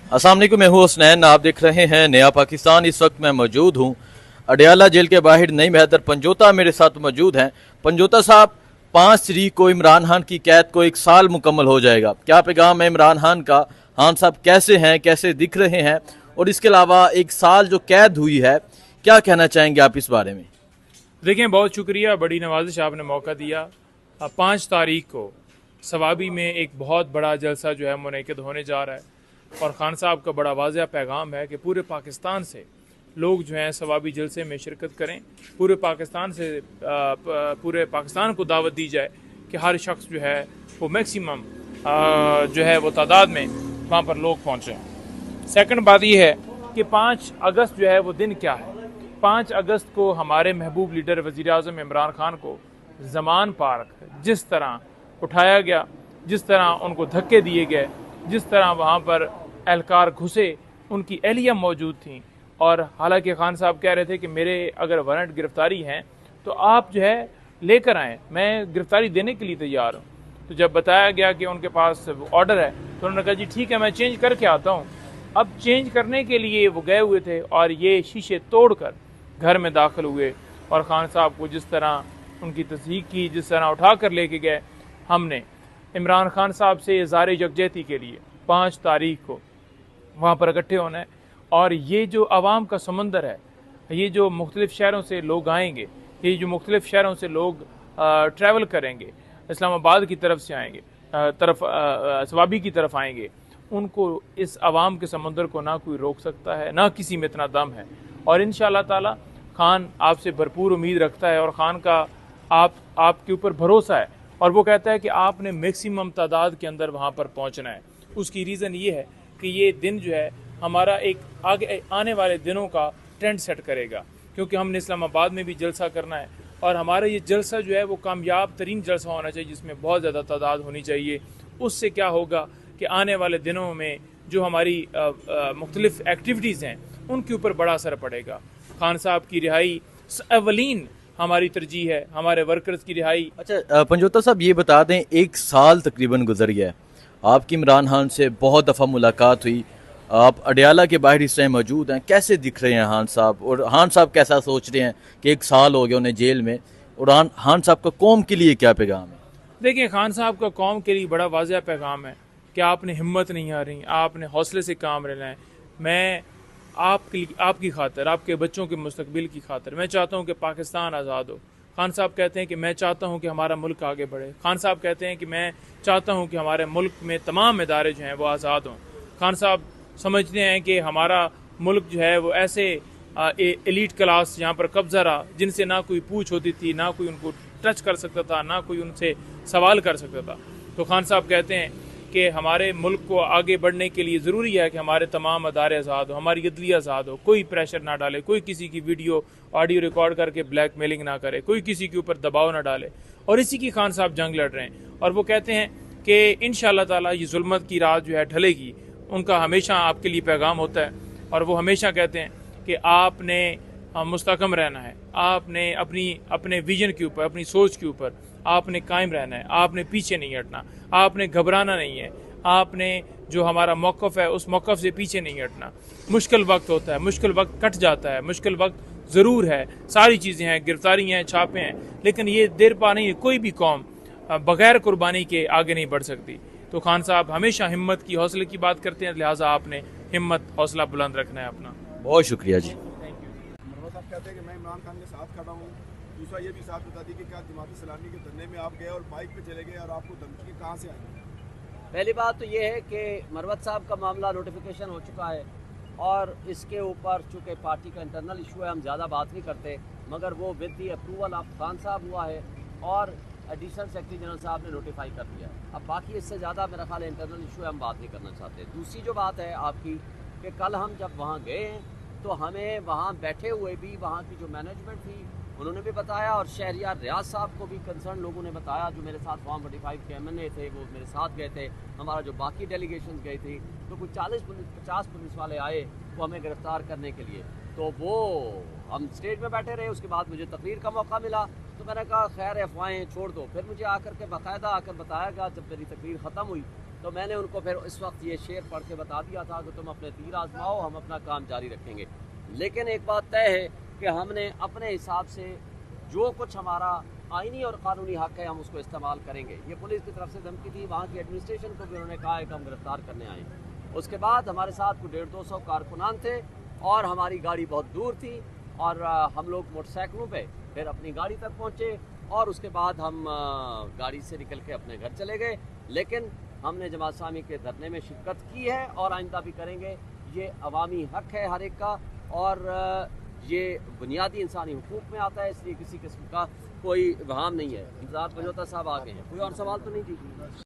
अस्सलाम वालेकुम, मैं हूँ हुसनैन। आप देख रहे हैं नया पाकिस्तान। इस वक्त मैं मौजूद हूँ अडियाला जेल के बाहर। नईम हैदर पंजोता मेरे साथ मौजूद हैं। पंजोता साहब, 5 तारीख को इमरान खान की कैद को 1 साल मुकम्मल हो जाएगा। क्या पैगाम है इमरान खान का? खान साहब कैसे हैं, कैसे दिख रहे हैं? और इसके अलावा 1 साल जो कैद हुई है, क्या कहना चाहेंगे आप इस बारे में? देखें, बहुत शुक्रिया, बड़ी नवाजिश आपने मौका दिया। 5 तारीख को सवाबी में एक बहुत बड़ा जलसा जो है मुनक़िद होने जा रहा है और खान साहब का बड़ा वाज़ह पैगाम है कि पूरे पाकिस्तान से लोग जो हैं सवाबी जलसे में शिरकत करें। पूरे पाकिस्तान से पूरे पाकिस्तान को दावत दी जाए कि हर शख्स जो है वो मैक्सिमम जो है वो तादाद में वहाँ पर लोग पहुँचें। सेकंड बात ये है कि 5 अगस्त जो है वो दिन क्या है। 5 अगस्त को हमारे महबूब लीडर वज़ीर आज़म इमरान खान को ज़मान पार्क जिस तरह उठाया गया, जिस तरह उनको धक्के दिए गए, जिस तरह वहाँ पर एहलकार घुसे, उनकी एहलिया मौजूद थी। और हालांकि खान साहब कह रहे थे कि मेरे अगर वारंट गिरफ्तारी हैं तो आप जो है लेकर आएँ, मैं गिरफ्तारी देने के लिए तैयार हूँ। तो जब बताया गया कि उनके पास ऑर्डर है तो उन्होंने कहा जी ठीक है, मैं चेंज करके आता हूँ। अब चेंज करने के लिए वो गए हुए थे और ये शीशे तोड़कर घर में दाखिल हुए और खान साहब को जिस तरह उनकी तस्दीक की, जिस तरह उठा कर लेके गए। हमने इमरान खान साहब से इज़हार यकजहती के लिए 5 तारीख को वहाँ पर इकट्ठे होना है और ये जो आवाम का समंदर है, ये जो मुख्तलिफ़ शहरों से लोग आएंगे, ये जो मुख्तलिफ़ शहरों से लोग ट्रैवल करेंगे, इस्लामाबाद की तरफ से आएंगे, सवाबी की तरफ आएंगे, उनको इस आवाम के समंदर को ना कोई रोक सकता है, ना किसी में इतना दम है। और इंशाअल्लाह ताला खान आपसे भरपूर उम्मीद रखता है और खान का आपके ऊपर भरोसा है और वो कहता है कि आपने मैक्सिमम तादाद के अंदर वहाँ पर पहुँचना है। उसकी रीज़न ये है कि ये दिन जो है हमारा एक आगे आने वाले दिनों का ट्रेंड सेट करेगा, क्योंकि हमने इस्लामाबाद में भी जलसा करना है और हमारा ये जलसा जो है वो कामयाब तरीन जलसा होना चाहिए, जिसमें बहुत ज़्यादा तादाद होनी चाहिए। उससे क्या होगा कि आने वाले दिनों में जो हमारी मुख्तलिफ़ एक्टिविटीज़ हैं उनके ऊपर बड़ा असर पड़ेगा। खान साहब की रिहाई अवलीन हमारी तरजीह है, हमारे वर्कर्स की रिहाई। अच्छा पंजोता साहब, ये बता दें 1 साल तकरीबन गुजर गया है, आपकी इमरान खान से बहुत दफ़ा मुलाकात हुई, आप अडियाला के बाहर इस टाइम मौजूद हैं। कैसे दिख रहे हैं खान साहब, और खान साहब कैसा सोच रहे हैं कि 1 साल हो गया उन्हें जेल में, और खान साहब का कौम के लिए क्या पैगाम है? देखिए, खान साहब का कौम के लिए बड़ा वाज़ह पैगाम है कि आपने हिम्मत नहीं हारी, आपने हौसले से काम लेना है। मैं आपकी खातिर, आपके बच्चों के मुस्तकबिल की खातिर मैं चाहता हूँ कि पाकिस्तान आज़ाद हो। खान साहब कहते हैं कि मैं चाहता हूँ कि हमारा मुल्क आगे बढ़े। खान साहब कहते हैं कि मैं चाहता हूँ कि हमारे मुल्क में तमाम इदारे जो हैं वो आज़ाद हों। खान साहब समझते हैं कि हमारा मुल्क जो है वो ऐसे एलीट क्लास यहाँ पर कब्जा रहा, जिनसे ना कोई पूछ होती थी, ना कोई उनको टच कर सकता था, ना कोई उनसे सवाल कर सकता था। तो खान साहब कहते हैं कि हमारे मुल्क को आगे बढ़ने के लिए ज़रूरी है कि हमारे तमाम अदारे आज़ाद हो, हमारी अदलिया आज़ाद हो, कोई प्रेशर ना डाले, कोई किसी की वीडियो ऑडियो रिकॉर्ड करके ब्लैकमेलिंग ना करे, कोई किसी के ऊपर दबाव ना डाले। और इसी की खान साहब जंग लड़ रहे हैं और वो कहते हैं कि इंशाअल्लाह ताला ये जुल्मत की रात जो है ढलेगी। उनका हमेशा आपके लिए पैगाम होता है और वो हमेशा कहते हैं कि आपने मुस्तकम रहना है, आपने अपने विजन के ऊपर, अपनी सोच के ऊपर आपने कायम रहना है, आपने पीछे नहीं हटना, आपने घबराना नहीं है, आपने जो हमारा मौक़िफ़ है उस मौक़िफ़ से पीछे नहीं हटना। मुश्किल वक्त होता है, मुश्किल वक्त कट जाता है, मुश्किल वक्त ज़रूर है, सारी चीज़ें हैं, गिरफ्तारी हैं, छापे हैं, लेकिन ये देर पा नहीं है। कोई भी कौम बग़ैर कुर्बानी के आगे नहीं बढ़ सकती। तो खान साहब हमेशा हिम्मत की, हौसले की बात करते हैं, लिहाजा आपने हिम्मत हौसला बुलंद रखना है अपना। बहुत शुक्रिया जी। मरवा साहब कहते हैं कि मैं इमरान खान के साथ खड़ा हूँ। दूसरा ये भी साथ बता दी कि क्या जमात इस्लामी के धरने में आप गए और बाइक पे चले गए और आपको धमकी कहाँ से आई? पहली बात तो ये है कि मरवत साहब का मामला नोटिफिकेशन हो चुका है और इसके ऊपर चूँकि पार्टी का इंटरनल इशू है, हम ज़्यादा बात नहीं करते, मगर वो with the approval of Khan साहब हुआ है और एडिशनल सेक्रेटरी जनरल साहब ने नोटिफाई कर दिया है। अब बाकी इससे ज़्यादा मेरा ख्याल है इंटरनल इशू है, हम बात नहीं करना चाहते। दूसरी जो बात है आपकी कि कल हम जब वहाँ गए हैं तो हमें वहाँ बैठे हुए भी वहाँ की जो मैनेजमेंट थी उन्होंने भी बताया और शहरियार रियाज साहब को भी कंसर्न लोगों ने बताया, जो मेरे साथ फॉर्म 45 के MNA थे वो मेरे साथ गए थे, हमारा जो बाकी डेलीगेशन गई थी, तो कुछ 40-50 पुलिस वाले आए वो हमें गिरफ्तार करने के लिए। तो वो हम स्टेज में बैठे रहे, उसके बाद मुझे तकरीर का मौका मिला तो मैंने कहा खैर अफवाहें छोड़ दो। फिर मुझे आकर के बाकायदा आकर बताया गया, जब मेरी तकरीर ख़त्म हुई तो تو میں نے ان کو پھر اس وقت یہ شعر پڑھ کے بتا دیا تھا کہ تم اپنے تیر آزماؤ، ہم اپنا کام جاری رکھیں گے، لیکن ایک بات طے ہے کہ ہم نے اپنے حساب سے جو کچھ ہمارا آئینی اور قانونی حق ہے ہم اس کو استعمال کریں گے۔ یہ پولیس کی طرف سے دھمکی تھی، وہاں کی ایڈمنسٹریشن کو بھی انہوں نے کہا ہے کہ ہم گرفتار کرنے آئے ہیں۔ اس کے بعد ہمارے ساتھ کوئی 150-200 کارکنان تھے اور ہماری گاڑی بہت دور تھی، اور ہم لوگ موٹر سائیکلوں پہ پھر اپنی گاڑی تک پہنچے، اور اس کے بعد ہم گاڑی سے نکل کے اپنے گھر چلے گئے، لیکن ہم نے جماعت اسلامی کے دھرنے میں شرکت کی ہے اور آئندہ بھی کریں گے۔ یہ عوامی حق ہے ہر ایک کا، اور یہ بنیادی انسانی حقوق میں آتا ہے، اس لیے کسی قسم کا کوئی ابہام نہیں ہے۔ انتظار پنجوتا صاحب آگے ہیں، کوئی اور سوال تو نہیں؟ جی